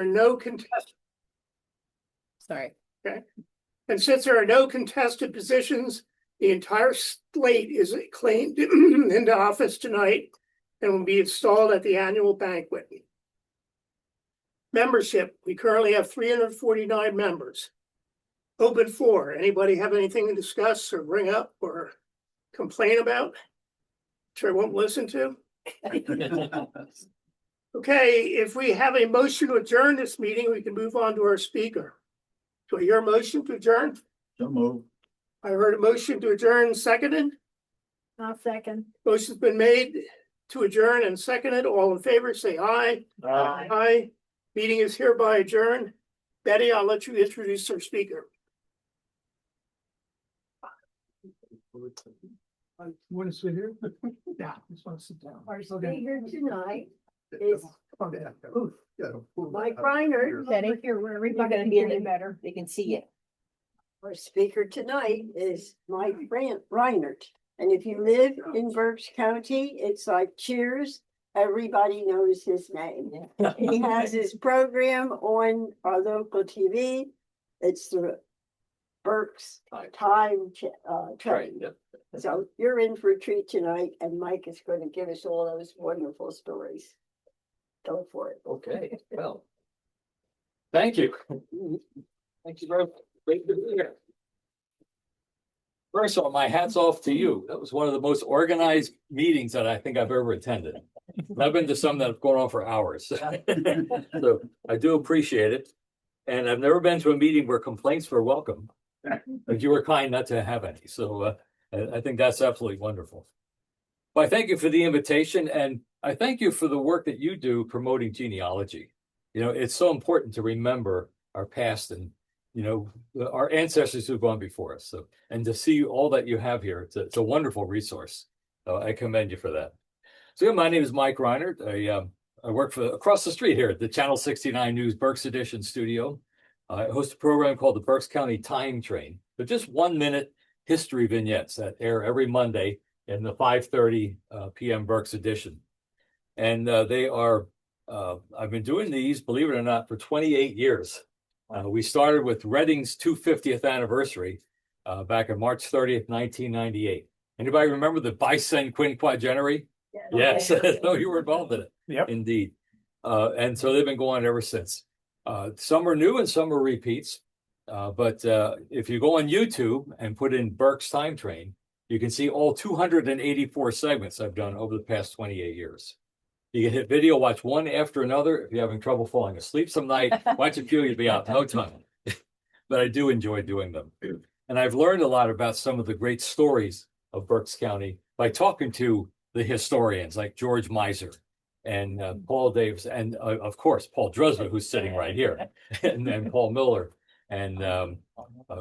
are no contested. Sorry. Okay. And since there are no contested positions, the entire slate is claimed into office tonight and will be installed at the annual banquet. Membership, we currently have 349 members. Open floor, anybody have anything to discuss or bring up or complain about? Which I won't listen to. Okay, if we have a motion to adjourn this meeting, we can move on to our speaker. Do I hear a motion to adjourn? So move. I heard a motion to adjourn seconded. I'll second. Motion's been made to adjourn and seconded. All in favor, say aye. Aye. Aye. Meeting is hereby adjourned. Betty, I'll let you introduce our speaker. Want to sit here? Yeah, just want to sit down. Our speaker tonight is Mike Reinert. Betty, Here, where you're everybody gonna can be hear in you the better. they can see it. Our speaker tonight is Mike Reinert. And if you live in Berks County, it's like Cheers. Everybody knows his name. He has his program on our local TV. It's the Berks Time Train. So you're in for a treat tonight, and Mike is going to give us all those wonderful stories. Go for it. Okay, well. Thank you. Thank you very much. Great to be here. First of all, my hat's off to you. That was one of the most organized meetings that I think I've ever attended. I've been to some that have gone on for hours. So I do appreciate it. And I've never been to a meeting where complaints were welcome. But you were kind not to have any. So I think that's absolutely wonderful. Well, I thank you for the invitation, and I thank you for the work that you do promoting genealogy. You know, it's so important to remember our past and, you know, our ancestors who've gone before us. So, and to see all that you have here, it's a wonderful resource. So I commend you for that. So my name is Mike Reinert. I work for across the street here at the Channel 69 News Berks Edition studio. I host a program called the Berks County Time Train, but just 1 minute history vignettes that air every Monday in the 5:30 p.m. Berks Edition. And they are, I've been doing these, believe it or not, for 28 years. We started with Reading's 250th anniversary back on March 30th, 1998. Anybody remember the bicentennial? Yes, no, you were involved in it. Yep. Indeed. And so they've been going ever since. Some are new and some are repeats. But if you go on YouTube and put in Berks Time Train, you can see all 284 segments I've done over the past 28 years. You can hit video, watch one after another. If you're having trouble falling asleep some night, watch a few, you'll be out in no time. But I do enjoy doing them. And I've learned a lot about some of the great stories of Berks County by talking to the historians like George Miser and Paul Davis, and of course, Paul Dressler, who's sitting right here, and Paul Miller, and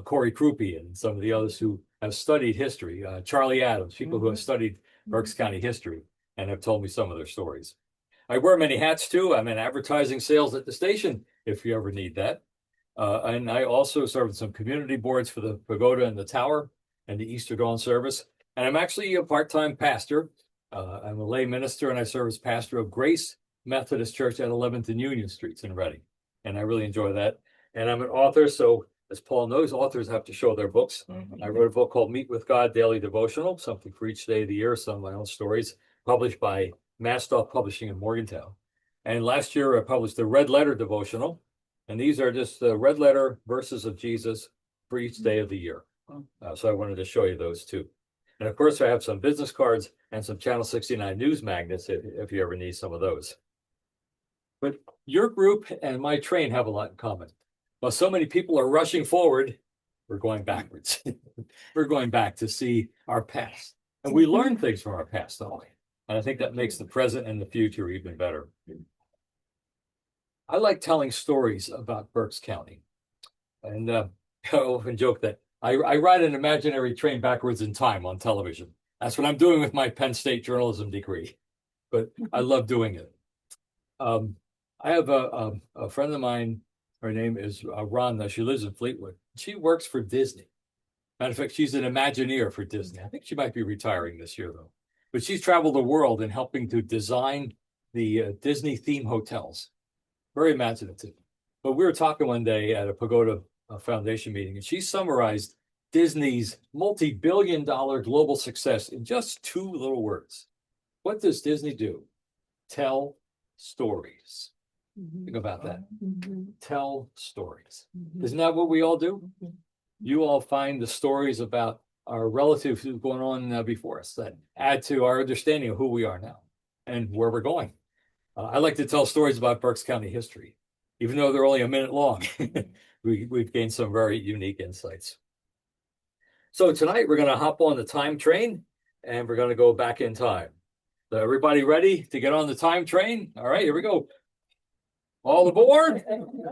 Corey Krupe, and some of the others who have studied history, Charlie Adams, people who have studied Berks County history and have told me some of their stories. I wear many hats too. I'm in advertising sales at the station, if you ever need that. And I also serve in some community boards for the Pagoda and the Tower and the Easter Dawn service. And I'm actually a part-time pastor. I'm a lay minister, and I serve as pastor of Grace Methodist Church at 11th and Union Streets in Reading. And I really enjoy that. And I'm an author, so as Paul knows, authors have to show their books. I wrote a book called Meet with God Daily Devotional, something for each day of the year, some of my own stories, published by Mastoff Publishing in Morgantown. And last year, I published the Red Letter Devotional. And these are just the red letter verses of Jesus for each day of the year. So I wanted to show you those too. And of course, I have some business cards and some Channel 69 news magnets if you ever need some of those. But your group and my train have a lot in common. While so many people are rushing forward, we're going backwards. We're going back to see our past. And we learn things from our past, don't we? And I think that makes the present and the future even better. I like telling stories about Berks County. And I often joke that I ride an imaginary train backwards in time on television. That's what I'm doing with my Penn State journalism degree. But I love doing it. I have a friend of mine. Her name is Rhonda. She lives in Fleetwood. She works for Disney. Matter of fact, she's an Imagineer for Disney. I think she might be retiring this year, though. But she's traveled the world in helping to design the Disney theme hotels. Very imaginative. But we were talking one day at a Pagoda Foundation meeting, and she summarized Disney's multi-billion-dollar global success in just two little words. What does Disney do? Tell stories. Think about that. Tell stories. Isn't that what we all do? You all find the stories about our relatives who've gone on before us that add to our understanding of who we are now and where we're going. I like to tell stories about Berks County history, even though they're only a minute long. We've gained some very unique insights. So tonight we're going to hop on the time train and we're going to go back in time. So everybody ready to get on the time train? All right, here we go. All aboard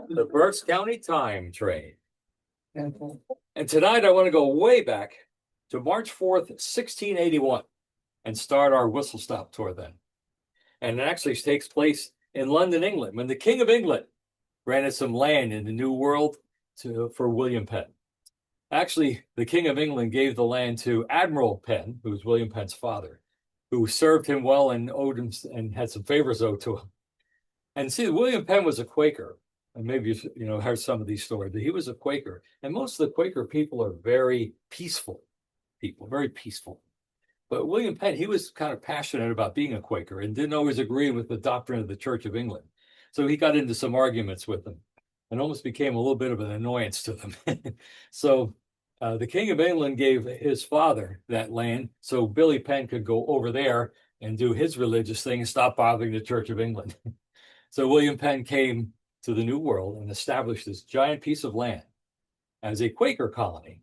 the Berks County time train. And tonight I want to go way back to March 4th, 1681 and start our whistle stop tour then. And it actually takes place in London, England, when the King of England granted some land in the New World for William Penn. Actually, the King of England gave the land to Admiral Penn, who was William Penn's father, who served him well and owed him and had some favors owed to him. And see, William Penn was a Quaker, and maybe you know heard some of these stories. But he was a Quaker, and most of the Quaker people are very peaceful people, very peaceful. But William Penn, he was kind of passionate about being a Quaker and didn't always agree with the doctrine of the Church of England. So he got into some arguments with them and almost became a little bit of an annoyance to them. So the King of England gave his father that land so Billy Penn could go over there and do his religious thing and stop bothering the Church of England. So William Penn came to the New World and established this giant piece of land as a Quaker colony.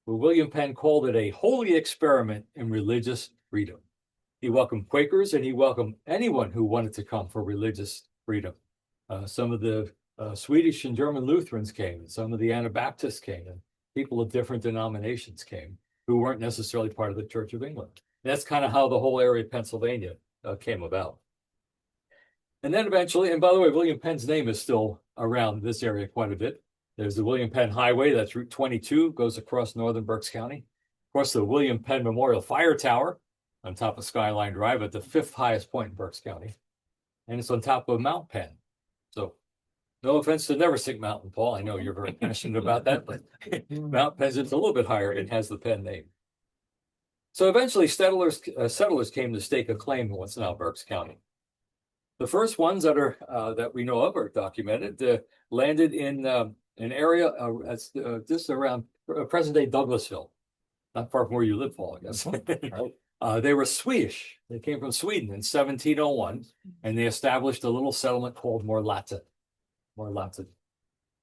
William Penn called it a holy experiment in religious freedom. He welcomed Quakers and he welcomed anyone who wanted to come for religious freedom. Some of the Swedish and German Lutherans came, and some of the Anabaptists came, and people of different denominations came who weren't necessarily part of the Church of England. And that's kind of how the whole area of Pennsylvania came about. And then eventually, and by the way, William Penn's name is still around this area quite a bit. There's the William Penn Highway, that's Route 22, goes across northern Berks County. Of course, the William Penn Memorial Fire Tower on top of Skyline Drive at the 5th highest point in Berks County. And it's on top of Mount Penn. So no offense to Neversink Mountain, Paul. I know you're very passionate about that, but Mount Penn's it's a little bit higher. It has the Penn name. So eventually settlers came to stake a claim in what's now Berks County. The first ones that we know of are documented landed in an area that's just around present-day Douglasville, not far from where you live, Paul, I guess. They were Swedish. They came from Sweden in 1701, and they established a little settlement called Morlatet.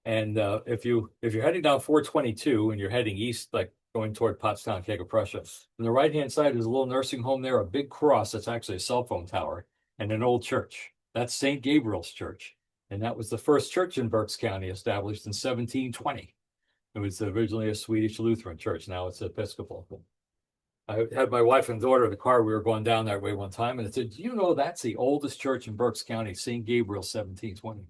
And if you're heading down 422 and you're heading east, like going toward Pottstown, Kega, Prussia, on the right-hand side is a little nursing home there, a big cross that's actually a cell phone tower, and an old church. That's St. Gabriel's Church. And that was the first church in Berks County established in 1720. It was originally a Swedish Lutheran church. Now it's Episcopal. I had my wife and daughter in the car. We were going down that way one time. And I said, do you know that's the oldest church in Berks County, St. Gabriel, 1720.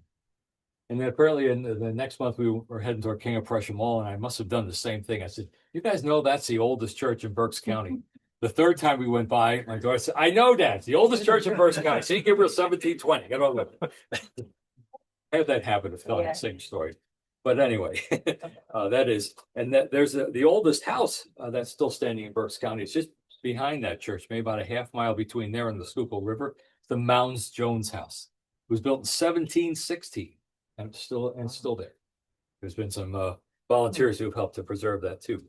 And then apparently in the next month, we were heading toward King of Prussia Mall. And I must have done the same thing. I said, you guys know that's the oldest church in Berks County. The third time we went by, my daughter said, I know, Dad, it's the oldest church in Berks County, St. Gabriel, 1720. Get on with it. I have that habit of telling the same story. But anyway, that is, and there's the oldest house that's still standing in Berks County. It's just behind that church, maybe about a half mile between there and the Schuylkill River. It's the Mounds Jones house. It was built in 1716 and it's still there. There's been some volunteers who've helped to preserve that too.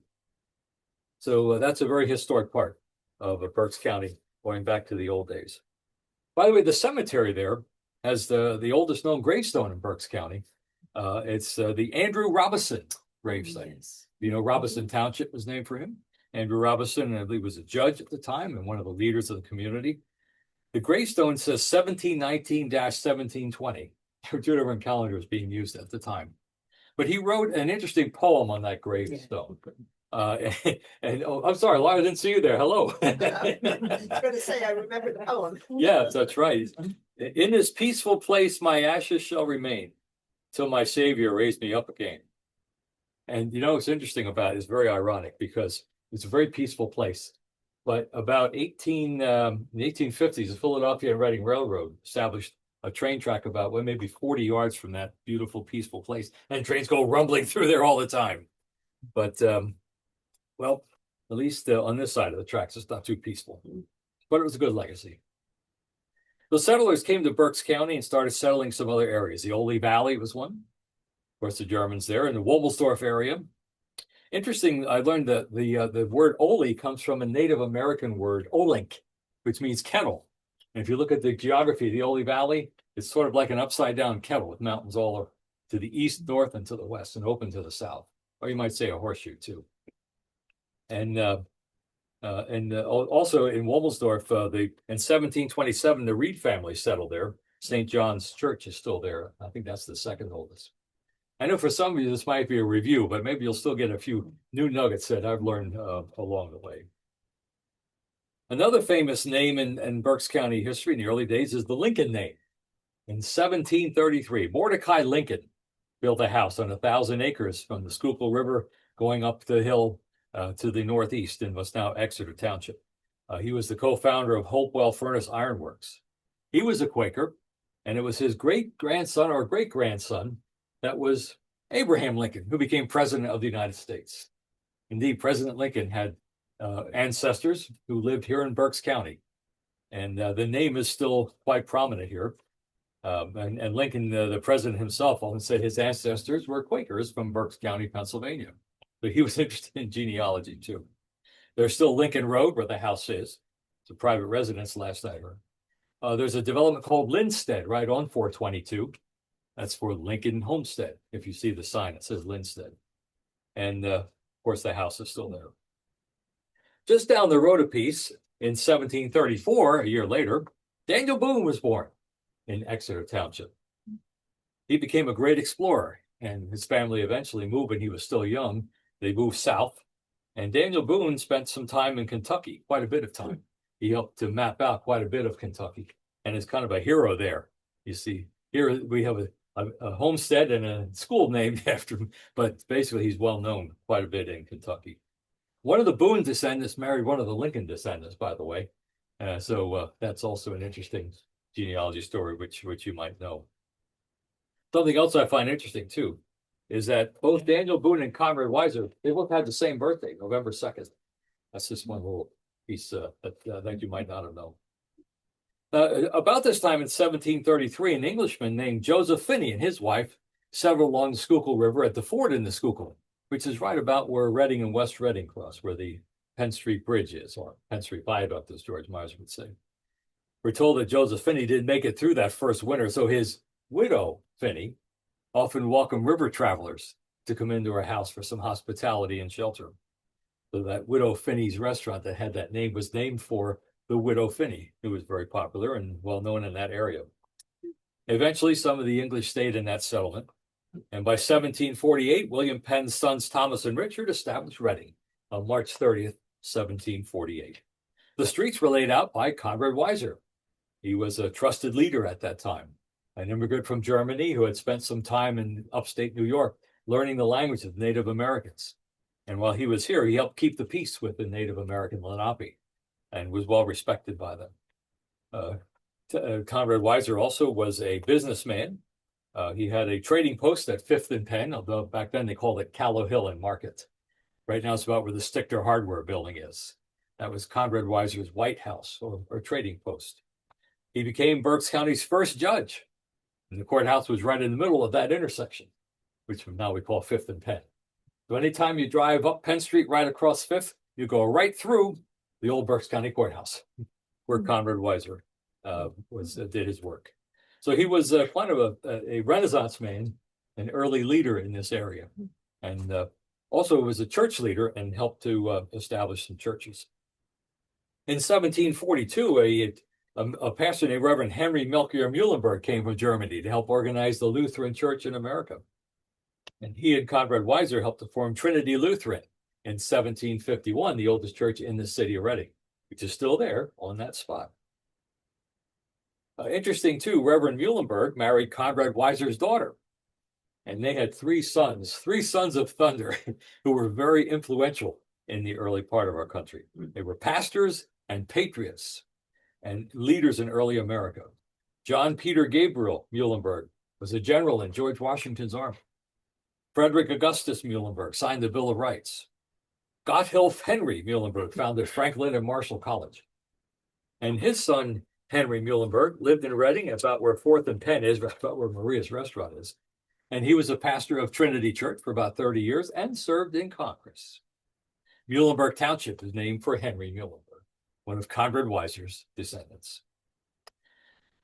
So that's a very historic part of Berks County, going back to the old days. By the way, the cemetery there has the oldest known gravestone in Berks County. It's the Andrew Robison gravesite. Yes. You know, Robison Township was named for him. Andrew Robison, I believe, was a judge at the time and one of the leaders of the community. The gravestone says 1719-1720. There were two different calendars being used at the time. But he wrote an interesting poem on that gravestone. And oh, I'm sorry, Laura, I didn't see you there. Hello. I was going to say, I remember the poem. Yes, that's right. In this peaceful place, my ashes shall remain till my Savior raised me up again. And you know, what's interesting about it is very ironic because it's a very peaceful place. But about the 1850s, the Philadelphia and Reading Railroad established a train track about, well, maybe 40 yards from that beautiful, peaceful place. And trains go rumbling through there all the time. But, well, at least on this side of the tracks, it's not too peaceful. But it was a good legacy. The settlers came to Berks County and started settling some other areas. The Ole Valley was one. Of course, the Germans there, in the Wobelsdorf area. Interesting, I learned that the word Ole comes from a Native American word, Olink, which means kettle. And if you look at the geography of the Ole Valley, it's sort of like an upside down kettle with mountains all to the east, north, and to the west, and open to the south. Or you might say a horseshoe too. And also in Womelsdorf, in 1727, the Reed family settled there. St. John's Church is still there. I think that's the second oldest. I know for some of you, this might be a review, but maybe you'll still get a few new nuggets that I've learned along the way. Another famous name in Berks County history in the early days is the Lincoln name. In 1733, Mordecai Lincoln built a house on 1,000 acres from the Schuylkill River going up the hill to the northeast in what's now Exeter Township. He was the co-founder of Hopewell Furnace Iron Works. He was a Quaker, and it was his great-grandson or great-grandson that was Abraham Lincoln, who became president of the United States. Indeed, President Lincoln had ancestors who lived here in Berks County, and the name is still quite prominent here. And Lincoln, the president himself, often said his ancestors were Quakers from Berks County, Pennsylvania. But he was interested in genealogy too. There's still Lincoln Road where the house is. It's a private residence last I heard. There's a development called Lindstead right on 422. That's for Lincoln Homestead. If you see the sign, it says Lindstead. And of course, the house is still there. Just down the road a piece, in 1734, a year later, Daniel Boone was born in Exeter Township. He became a great explorer, and his family eventually moved when he was still young. They moved south, and Daniel Boone spent some time in Kentucky, quite a bit of time. He helped to map out quite a bit of Kentucky, and is kind of a hero there. You see, here we have a homestead and a school named after him, but basically he's well known quite a bit in Kentucky. One of the Boone descendants married one of the Lincoln descendants, by the way. So that's also an interesting genealogy story, which you might know. Something else I find interesting too is that both Daniel Boone and Conrad Weiser, they both had the same birthday, November 2nd. That's just one little piece that you might not have known. About this time in 1733, an Englishman named Joseph Finney and his wife settled along the Schuylkill River at the ford in the Schuylkill, which is right about where Reading and West Reading cross, where the Penn Street Bridge is, or Penn Street Viaduct, as George Myers would say. We're told that Joseph Finney didn't make it through that first winter, so his widow, Finney, often welcomed river travelers to come into her house for some hospitality and shelter. So that Widow Finney's restaurant that had that name was named for the Widow Finney, who was very popular and well known in that area. Eventually, some of the English stayed in that settlement. And by 1748, William Penn's sons Thomas and Richard established Reading on March 30th, 1748. The streets were laid out by Conrad Weiser. He was a trusted leader at that time, an immigrant from Germany who had spent some time in upstate New York learning the language of Native Americans. And while he was here, he helped keep the peace with the Native American Lenape and was well respected by them. Conrad Weiser also was a businessman. He had a trading post at 5th and Penn, although back then they called it Callow Hill and Market. Right now it's about where the Stichter Hardware building is. That was Conrad Weiser's White House or trading post. He became Berks County's first judge. And the courthouse was right in the middle of that intersection, which now we call 5th and Penn. So anytime you drive up Penn Street right across 5th, you go right through the old Berks County Courthouse, where Conrad Weiser did his work. So he was kind of a Renaissance man, an early leader in this area, and also was a church leader and helped to establish some churches. In 1742, a pastor named Reverend Henry Melchior Muhlenberg came from Germany to help organize the Lutheran Church in America. And he and Conrad Weiser helped to form Trinity Lutheran in 1751, the oldest church in the city of Reading, which is still there on that spot. Interesting too, Reverend Muhlenberg married Conrad Weiser's daughter, and they had three sons of thunder, who were very influential in the early part of our country. They were pastors and patriots and leaders in early America. John Peter Gabriel Muhlenberg was a general in George Washington's army. Frederick Augustus Muhlenberg signed the Bill of Rights. Gotthilf Henry Muhlenberg founded Franklin and Marshall College. And his son, Henry Muhlenberg, lived in Reading, about where 4th and Penn is, about where Maria's restaurant is. And he was a pastor of Trinity Church for about 30 years and served in Congress. Muhlenberg Township is named for Henry Muhlenberg, one of Conrad Weiser's descendants.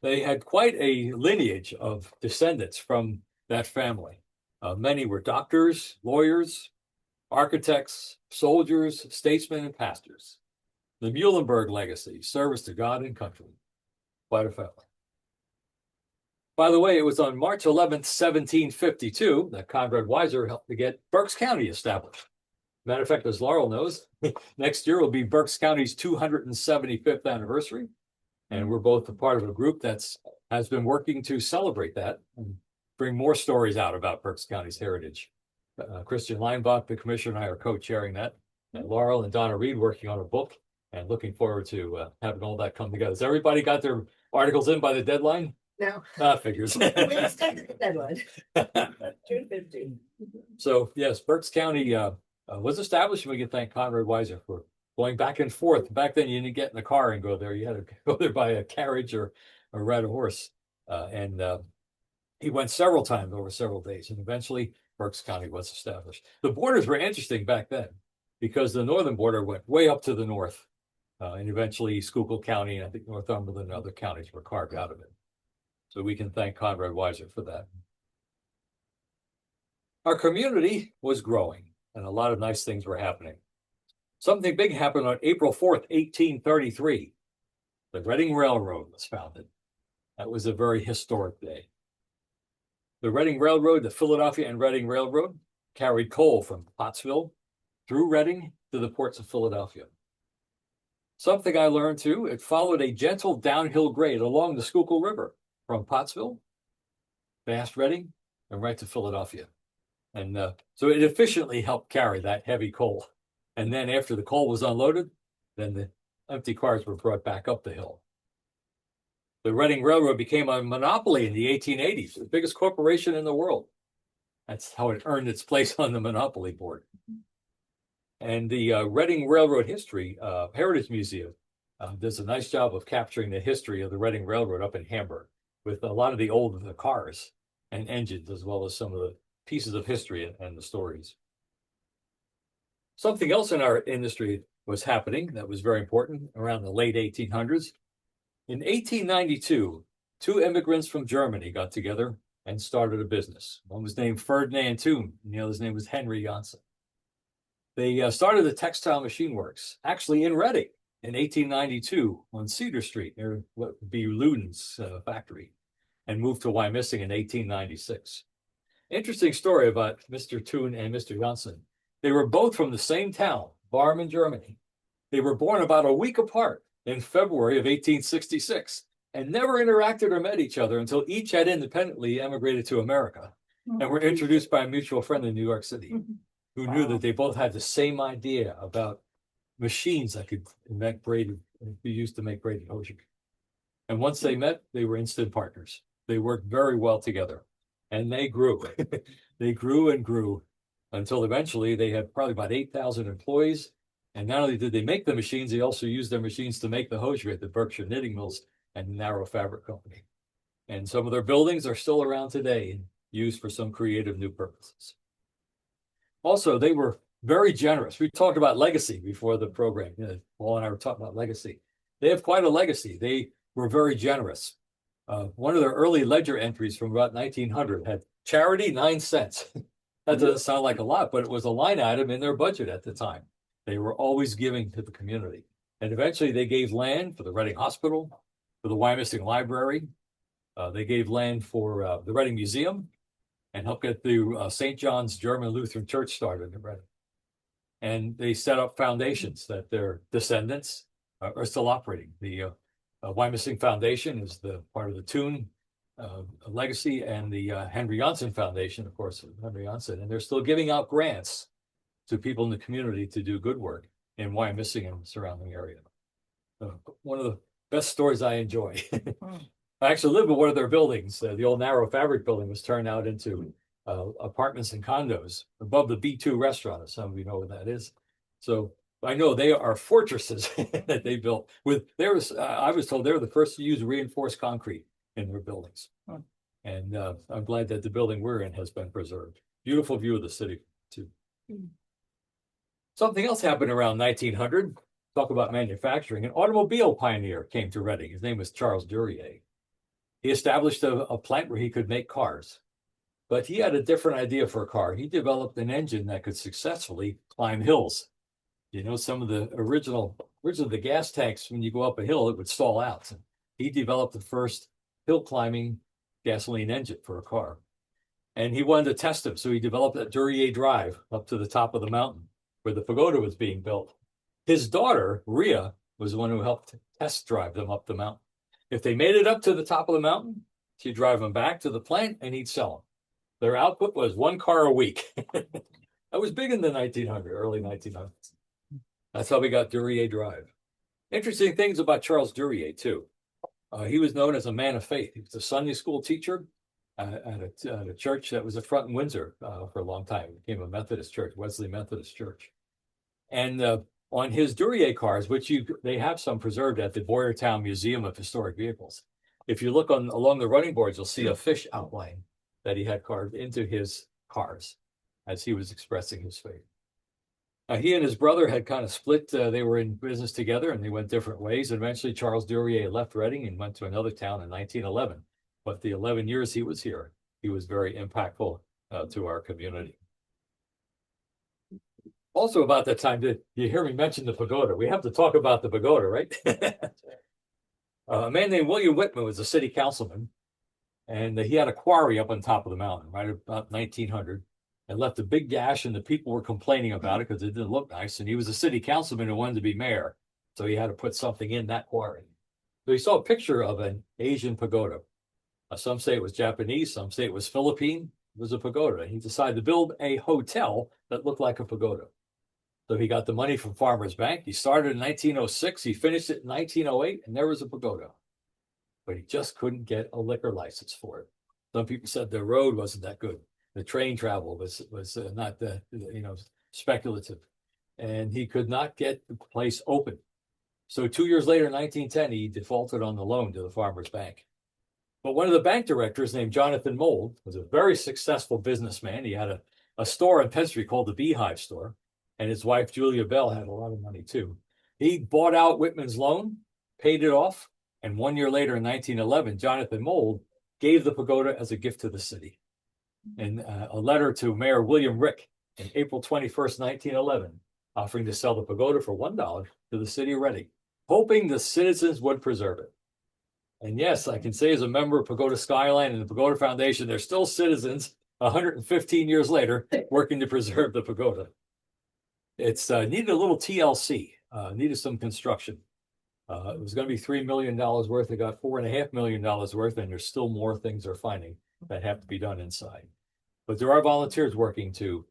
They had quite a lineage of descendants from that family. Many were doctors, lawyers, architects, soldiers, statesmen, and pastors. The Muhlenberg legacy, service to God and country. Quite a family. By the way, it was on March 11th, 1752, that Conrad Weiser helped to get Berks County established. Matter of fact, as Laurel knows, next year will be Berks County's 275th anniversary. And we're both a part of a group that's has been working to celebrate that and bring more stories out about Berks County's heritage. Christian Leinbach, the commissioner, and I are co-chairing that. And Laurel and Donna Reed working on a book and looking forward to having all that come together. Has everybody got their articles in by the deadline? No. Figures. We extended the deadline, June 15th. So yes, Berks County was established. We can thank Conrad Weiser for going back and forth. Back then, you didn't get in the car and go there. You had to go there by a carriage or ride a horse. And he went several times over several days. And eventually, Berks County was established. The borders were interesting back then because the northern border went way up to the north. And eventually, Schuylkill County and I think Northumberland and other counties were carved out of it. So we can thank Conrad Weiser for that. Our community was growing and a lot of nice things were happening. Something big happened on April 4th, 1833. The Reading Railroad was founded. That was a very historic day. The Reading Railroad, the Philadelphia and Reading Railroad, carried coal from Pottsville through Reading to the ports of Philadelphia. Something I learned too, it followed a gentle downhill grade along the Schuylkill River from Pottsville, past Reading, and right to Philadelphia. And so it efficiently helped carry that heavy coal. And then after the coal was unloaded, then the empty cars were brought back up the hill. The Reading Railroad became a monopoly in the 1880s, the biggest corporation in the world. That's how it earned its place on the monopoly board. And the Reading Railroad History Heritage Museum does a nice job of capturing the history of the Reading Railroad up in Hamburg with a lot of the old cars and engines, as well as some of the pieces of history and the stories. Something else in our industry was happening that was very important around the late 1800s. In 1892, two immigrants from Germany got together and started a business. One was named Ferdinand Thun, and the other's name was Henry Janssen. They started the Textile Machine Works, actually in Reading, in 1892 on Cedar Street, near what would be Luden's factory, and moved to Wyomissing in 1896. Interesting story about Mr. Thun and Mr. Janssen. They were both from the same town, Barmen, Germany. They were born about a week apart in February of 1866 and never interacted or met each other until each had independently emigrated to America and were introduced by a mutual friend in New York City who knew that they both had the same idea about machines that could make braided, be used to make braided hosiery. And once they met, they were instant partners. They worked very well together and they grew. They grew and grew until eventually they had probably about 8,000 employees. And not only did they make the machines, they also used their machines to make the hosiery at the Berkshire Knitting Mills and the Narrow Fabric Company. And some of their buildings are still around today and used for some creative new purposes. Also, they were very generous. We talked about legacy before the program. Paul and I were talking about legacy. They have quite a legacy. They were very generous. One of their early ledger entries from about 1900 had charity 9 cents. That doesn't sound like a lot, but it was a line item in their budget at the time. They were always giving to the community. And eventually they gave land for the Reading Hospital, for the Wyomissing Library. They gave land for the Reading Museum and helped get the St. John's German Lutheran Church started in Reading. And they set up foundations that their descendants are still operating. The Wyomissing Foundation is the part of the Thun legacy, and the Henry Janssen Foundation, of course, Henry Janssen. And they're still giving out grants to people in the community to do good work in Wyomissing and the surrounding area. One of the best stories I enjoy. I actually lived in one of their buildings. The old Narrow Fabric building was turned out into apartments and condos above the B2 restaurant, if some of you know what that is. So I know they are fortresses that they built with. I was told they were the first to use reinforced concrete in their buildings. Huh. And I'm glad that the building we're in has been preserved. Beautiful view of the city too. Something else happened around 1900. Talk about manufacturing. An automobile pioneer came to Reading. His name was Charles Duryea. He established a plant where he could make cars, but he had a different idea for a car. He developed an engine that could successfully climb hills. You know, some of the originally the gas tanks, when you go up a hill, it would stall out. So he developed the first hill climbing gasoline engine for a car. And he wanted to test them. So he developed a Duryea drive up to the top of the mountain where the pagoda was being built. His daughter, Rhea, was the one who helped test drive them up the mountain. If they made it up to the top of the mountain, she'd drive them back to the plant and he'd sell them. Their output was 1 car a week. That was big in the early 1900s. That's how we got Duryea Drive. Interesting things about Charles Duryea, too. He was known as a man of faith. He was a Sunday school teacher at a church that was at Front in Windsor for a long time. It became a Methodist church, Wesley Methodist Church. And on his Duryea cars, which they have some preserved at the Boyertown Museum of Historic Vehicles. If you look along the running boards, you'll see a fish outline that he had carved into his cars as he was expressing his faith. He and his brother had kind of split. They were in business together and they went different ways. And eventually, Charles Duryea left Reading and went to another town in 1911. But the 11 years he was here, he was very impactful to our community. Also about that time, did you hear me mention the pagoda? We have to talk about the pagoda, right? A man named William Whitman was a city councilman, and he had a quarry up on top of the mountain, right about 1900, and left a big gash, and the people were complaining about it because it didn't look nice. And he was a city councilman who wanted to be mayor, so he had to put something in that quarry. So he saw a picture of an Asian pagoda. Some say it was Japanese, some say it was Philippine. It was a pagoda. He decided to build a hotel that looked like a pagoda. So he got the money from Farmers Bank. He started in 1906. He finished it in 1908, and there was a pagoda. But he just couldn't get a liquor license for it. Some people said the road wasn't that good. The train travel was not speculative, and he could not get the place open. So 2 years later, in 1910, he defaulted on the loan to the Farmers Bank. But one of the bank directors, named Jonathan Mould, was a very successful businessman. He had a store in Penn Street called the Beehive Store, and his wife, Julia Bell, had a lot of money too. He bought out Whitman's loan, paid it off, and 1 year later, in 1911, Jonathan Mould gave the pagoda as a gift to the city. And a letter to Mayor William Rick on April 21st, 1911, offering to sell the pagoda for $1 to the city of Reading, hoping the citizens would preserve it. And yes, I can say as a member of Pagoda Skyline and the Pagoda Foundation, they're still citizens 115 years later working to preserve the pagoda. It's needed a little TLC, needed some construction. It was going to be $3 million worth. It got $4.5 million worth, and there's still more things they're finding that have to be done inside. But there are volunteers working to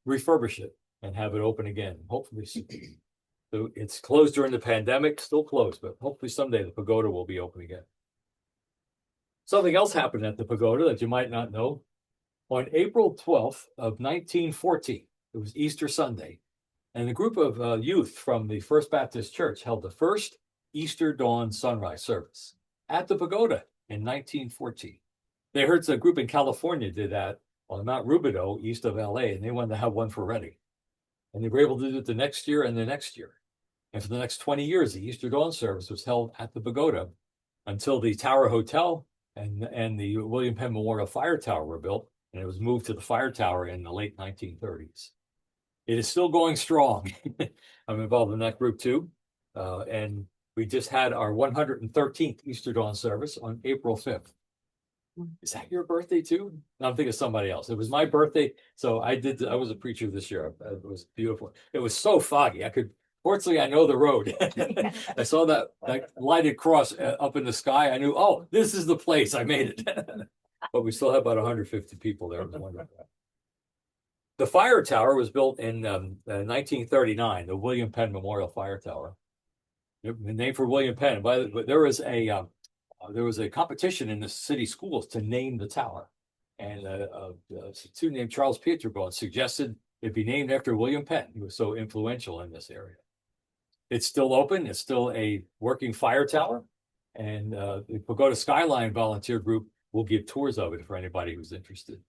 refurbish it and have it open again, hopefully soon. So it's closed during the pandemic, still closed, but hopefully someday the pagoda will be open again. Something else happened at the pagoda that you might not know. On April 12th of 1914, it was Easter Sunday, and a group of youth from the First Baptist Church held the first Easter dawn sunrise service at the pagoda in 1914. They heard a group in California did that on Mount Rubidoux, east of LA, and they wanted to have one for Reading. And they were able to do it the next year and the next year. And for the next 20 years, the Easter dawn service was held at the pagoda until the Tower Hotel and the William Penn Memorial Fire Tower were built, and it was moved to the fire tower in the late 1930s. It is still going strong. I'm involved in that group too. And we just had our 113th Easter dawn service on April 5th. Is that your birthday too? No, I'm thinking of somebody else. It was my birthday. So I was a preacher this year. It was beautiful. It was so foggy. Fortunately, I know the road. I saw that lighted cross up in the sky. I knew, oh, this is the place. I made it. But we still have about 150 people there. It was wonderful. The fire tower was built in 1939, the William Penn Memorial Fire Tower. Named for William Penn. But there was a there was a competition in the city schools to name the tower. And a student named Charles Pietrobone suggested it be named after William Penn, who was so influential in this area. It's still open. It's still a working fire tower. And the Pagoda Skyline Volunteer Group will give tours of it for anybody who's interested.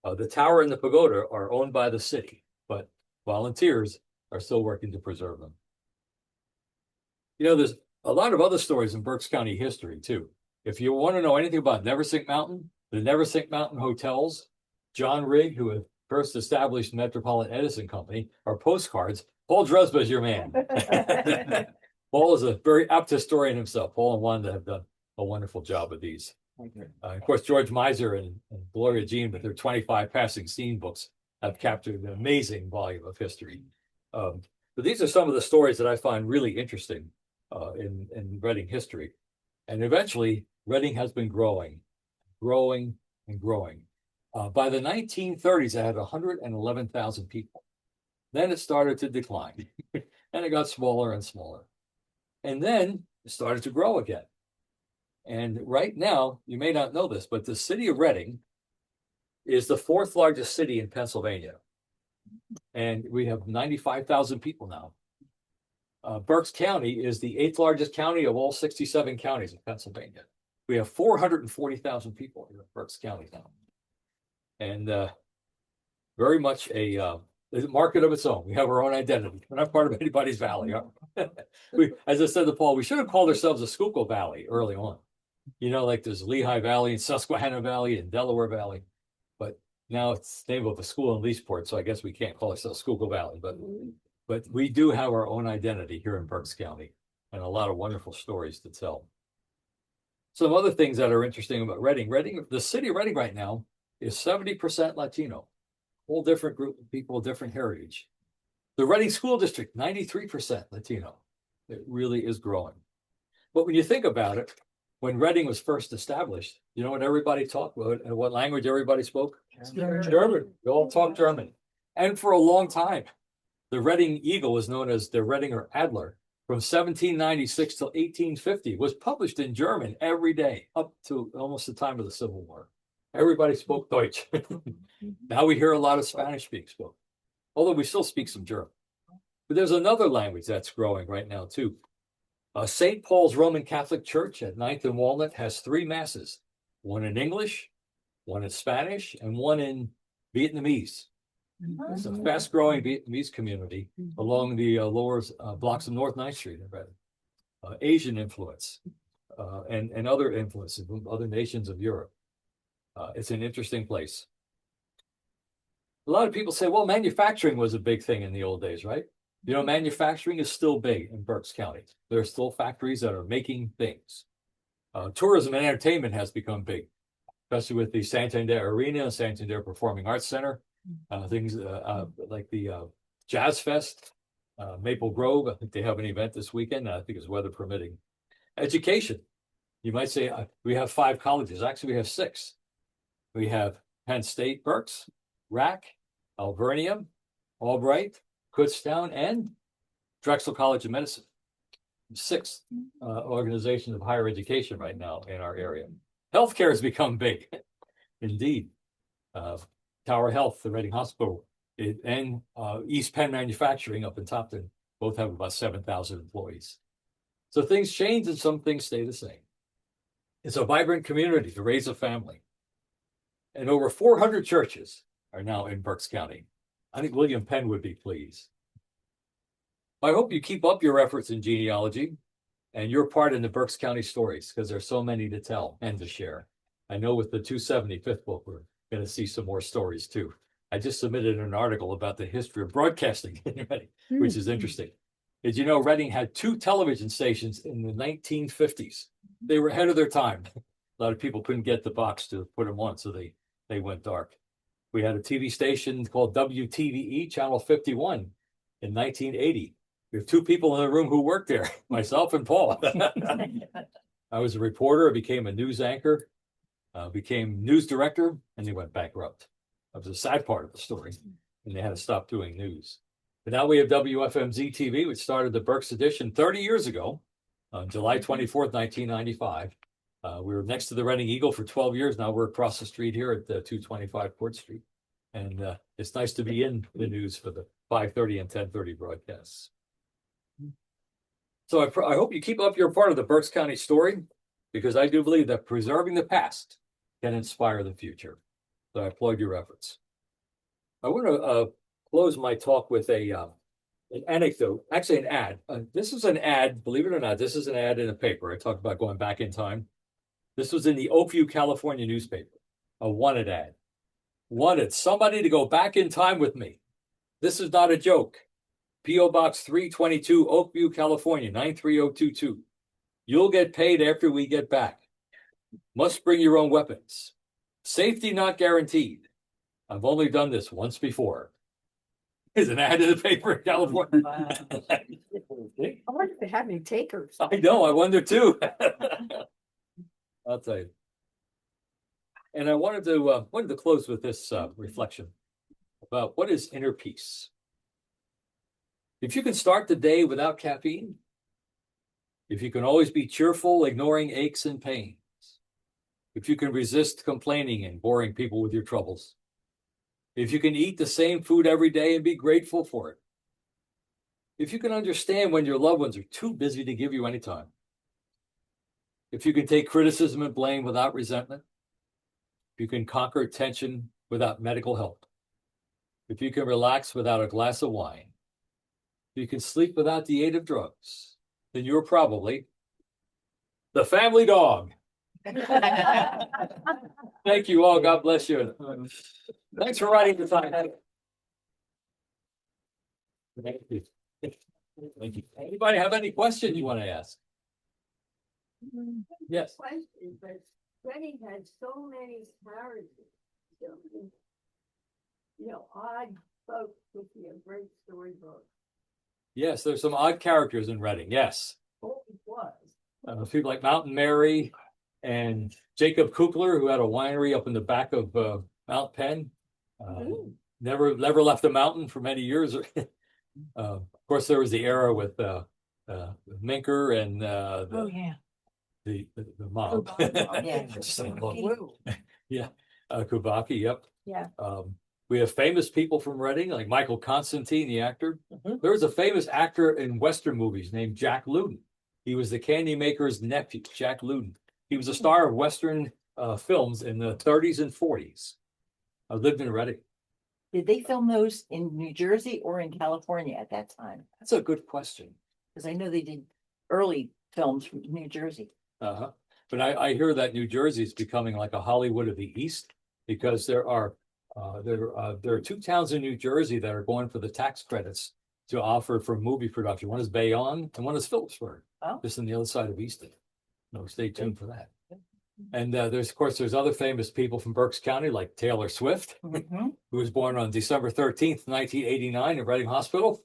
The tower and the pagoda are owned by the city, but volunteers are still working to preserve them. You know, there's a lot of other stories in Berks County history too. If you want to know anything about Neversink Mountain, the Neversink Mountain Hotels, John Rigg, who had first established Metropolitan Edison Company, or postcards, Paul Dresba is your man. Paul is a very apt historian himself. Paul and Wanda have done a wonderful job with these. Of course, George Miser and Gloria Jean, with their 25 passing scene books, have captured an amazing volume of history. But these are some of the stories that I find really interesting in Reading history. And eventually, Reading has been growing. And growing. By the 1930s, it had 111,000 people. Then it started to decline, and it got smaller and smaller. And then it started to grow again. And right now, you may not know this, but the city of Reading is the 4th largest city in Pennsylvania. And we have 95,000 people now. Berks County is the 8th largest county of all 67 counties in Pennsylvania. We have 440,000 people here in Berks County now. And very much a market of its own. We have our own identity. We're not part of anybody's valley. As I said to Paul, we should have called ourselves a Schuylkill Valley early on. You know, like there's Lehigh Valley and Susquehanna Valley and Delaware Valley. But now it's the name of a school in Leesport, so I guess we can't call ourselves Schuylkill Valley. But we do have our own identity here in Berks County and a lot of wonderful stories to tell. Some other things that are interesting about Reading. The city of Reading right now is 70% Latino, whole different group of people, different heritage. The Reading School District, 93% Latino. It really is growing. But when you think about it, when Reading was first established, you know what everybody talked about and what language everybody spoke? German. We all talked German. And for a long time, the Reading Eagle was known as the Readinger Adler. From 1796 till 1850 was published in German every day up to almost the time of the Civil War. Everybody spoke Deutsch. Now we hear a lot of Spanish being spoken, although we still speak some German. But there's another language that's growing right now too. St. Paul's Roman Catholic Church at 9th and Walnut has 3 masses, one in English, one in Spanish, and one in Vietnamese. It's a fast-growing Vietnamese community along the lower blocks of North 9th Street in Reading. Asian influence and other influences from other nations of Europe. It's an interesting place. A lot of people say, well, manufacturing was a big thing in the old days, right? You know, manufacturing is still big in Berks County. There are still factories that are making things. Tourism and entertainment has become big, especially with the Santander Arena and Santander Performing Arts Center. Things like the Jazz Fest, Maple Grove. I think they have an event this weekend. I think it's weather permitting. Education. You might say we have 5 colleges. Actually, we have 6. We have Penn State Berks, RAC, Alvernia, Albright, Kutztown, and Drexel College of Medicine. 6 organizations of higher education right now in our area. Healthcare has become big, indeed. Tower Health, the Reading Hospital, and East Penn Manufacturing up in Topton both have about 7,000 employees. So things change and some things stay the same. It's a vibrant community to raise a family. And over 400 churches are now in Berks County. I think William Penn would be pleased. I hope you keep up your efforts in genealogy and your part in the Berks County stories, because there's so many to tell and to share. I know with the 275th book, we're going to see some more stories too. I just submitted an article about the history of broadcasting in Reading, which is interesting. Did you know Reading had 2 television stations in the 1950s? They were ahead of their time. A lot of people couldn't get the box to put them on, so they went dark. We had a TV station called WTVE, Channel 51, in 1980. We have 2 people in the room who worked there, myself and Paul. I was a reporter, I became a news anchor, became news director, and they went bankrupt. That was a sad part of the story, and they had to stop doing news. But now we have WFMZ TV, which started the Berks edition 30 years ago, on July 24th, 1995. We were next to the Reading Eagle for 12 years. Now we're across the street here at 225 Court Street. And it's nice to be in the news for the 5:30 and 10:30 broadcasts. So I hope you keep up your part of the Berks County story, because I do believe that preserving the past can inspire the future. So I applaud your efforts. I want to close my talk with an anecdote, actually an ad. This is an ad, believe it or not, this is an ad in a paper. I talked about going back in time. This was in the Oakview, California newspaper, a wanted ad. Wanted somebody to go back in time with me. This is not a joke. P.O. Box 322, Oakview, California, 93022. You'll get paid after we get back. Must bring your own weapons. Safety not guaranteed. I've only done this once before. Is an ad in the paper in California. I wonder if they have any takers. I know, I wonder too. I'll tell you. And I wanted to close with this reflection about what is inner peace. If you can start the day without caffeine, if you can always be cheerful, ignoring aches and pains, if you can resist complaining and boring people with your troubles, if you can eat the same food every day and be grateful for it, if you can understand when your loved ones are too busy to give you any time, if you can take criticism and blame without resentment, if you can conquer tension without medical help, if you can relax without a glass of wine, if you can sleep without the aid of drugs, then you're probably the family dog. Thank you all. God bless you. Thanks for writing the time. Thank you. Thank you. Anybody have any questions you want to ask? Yes. Question, but Reading has so many characters. Odd folks would be a great storybook. Yes, there's some odd characters in Reading. Yes. Always was. People like Mountain Mary and Jacob Kukler, who had a winery up in the back of Mount Penn. Never left the mountain for many years. Of course, there was the era with Minker and the mob. Yeah, Kubaki. Yep. Yeah. We have famous people from Reading, like Michael Constantine, the actor. There was a famous actor in Western movies named Jack Luden. He was the candy maker's nephew, Jack Luden. He was a star of Western films in the 30s and 40s. I lived in Reading. Did they film those in New Jersey or in California at that time? That's a good question. Because I know they did early films from New Jersey. But I hear that New Jersey is becoming like a Hollywood of the East, because there are two towns in New Jersey that are going for the tax credits to offer for movie production. One is Bayonne and one is Phillipsburg, just on the other side of Easton. No, stay tuned for that. And there's other famous people from Berks County, like Taylor Swift, who was born on December 13th, 1989 in Reading Hospital.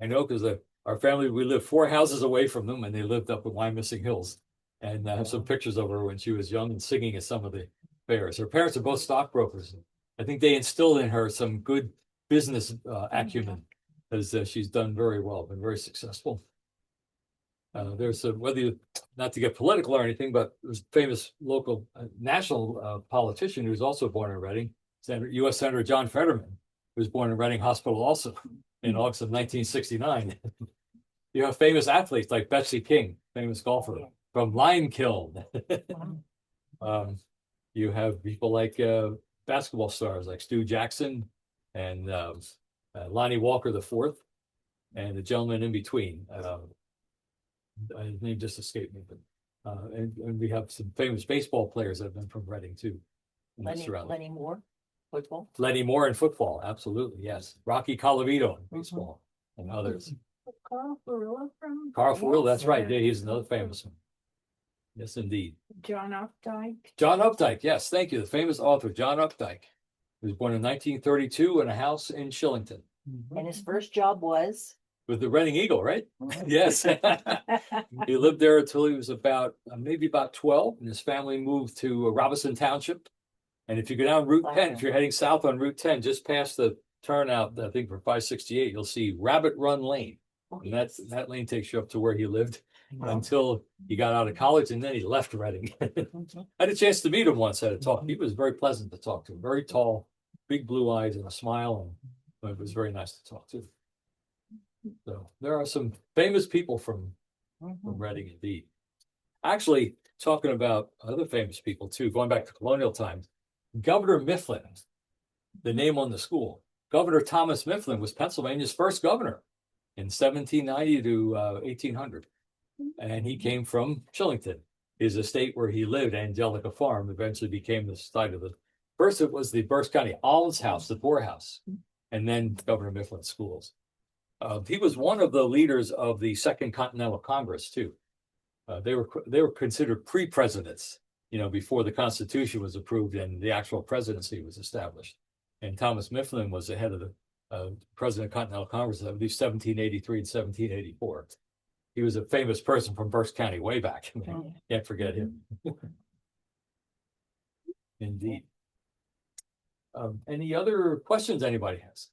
I know, because our family, we lived 4 houses away from them, and they lived up in Wyomissing Hills. And I have some pictures of her when she was young and singing at some of the fairs. Her parents are both stockbrokers. I think they instilled in her some good business acumen, as she's done very well, been very successful. There's whether you, not to get political or anything, but there's a famous local national politician who's also born in Reading, U.S. Senator John Fetterman, who was born in Reading Hospital also in August of 1969. You have famous athletes like Betsy King, famous golfer from Limekiln. You have people like basketball stars like Stu Jackson and Lonnie Walker IV, and the gentleman in between. His name just escaped me, but and we have some famous baseball players that have been from Reading too. Lenny Moore, football. Lenny Moore in football, absolutely, yes. Rocky Colavito in baseball, and others. Carl Ferrilla from. Carl Ferrilla, that's right. Yeah, he's another famous one. Yes, indeed. John Updike. John Updike, yes, thank you. The famous author, John Updike. He was born in 1932 in a house in Shillington. And his first job was? With the Reading Eagle, right? Yes. He lived there until he was about, maybe about 12, and his family moved to Robinson Township. And if you go down Route 10, if you're heading south on Route 10, just past the turnout, I think for 568, you'll see Rabbit Run Lane. And that lane takes you up to where he lived. until he got out of college, and then he left Reading. I had a chance to meet him once at a talk. He was very pleasant to talk to, very tall, big blue eyes and a smile, and it was very nice to talk to. So there are some famous people from Reading indeed. Actually, talking about other famous people too, going back to colonial times, Governor Mifflin, the name on the school, Governor Thomas Mifflin was Pennsylvania's first governor in 1790 to 1800. And he came from Chillington. His estate where he lived, Angelica Farm, eventually became the site of the, first it was the Berks County Almshouse, the poorhouse, and then Governor Mifflin Schools. He was one of the leaders of the Second Continental Congress too. They were considered pre-presidents, you know, before the Constitution was approved and the actual presidency was established. And Thomas Mifflin was the head of the President of Continental Congress of 1783 and 1784. He was a famous person from Berks County way back. I mean, can't forget him. Indeed. Any other questions anybody has?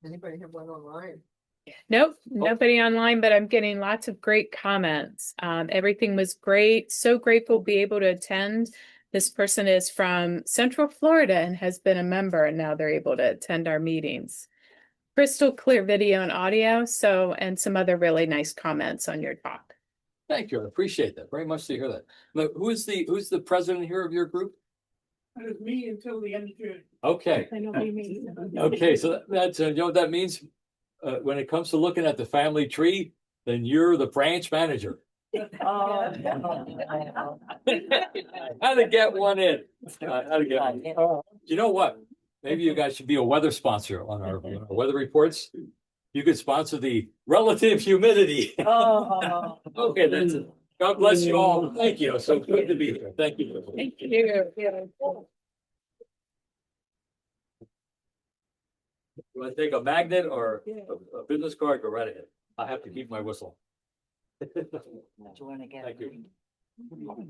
Anybody have one online? Nope, nobody online, but I'm getting lots of great comments. Everything was great. So grateful to be able to attend. This person is from Central Florida and has been a member, and now they're able to attend our meetings. Crystal clear video and audio, and some other really nice comments on your talk. Thank you. I appreciate that very much to hear that. Now, who's the president here of your group? That is me until the end of June. Okay. Okay, so that's you know what that means? When it comes to looking at the family tree, then you're the branch manager. Oh, How to get one in? How to get one. You know what? Maybe you guys should be a weather sponsor on our weather reports. You could sponsor the relative humidity. Oh. Okay, that's it. God bless you all. Thank you. So good to be here. Thank you. Thank you. You want to take a magnet or a business card? Go right ahead. I have to keep my whistle. Do you want to get? Thank you. Okay.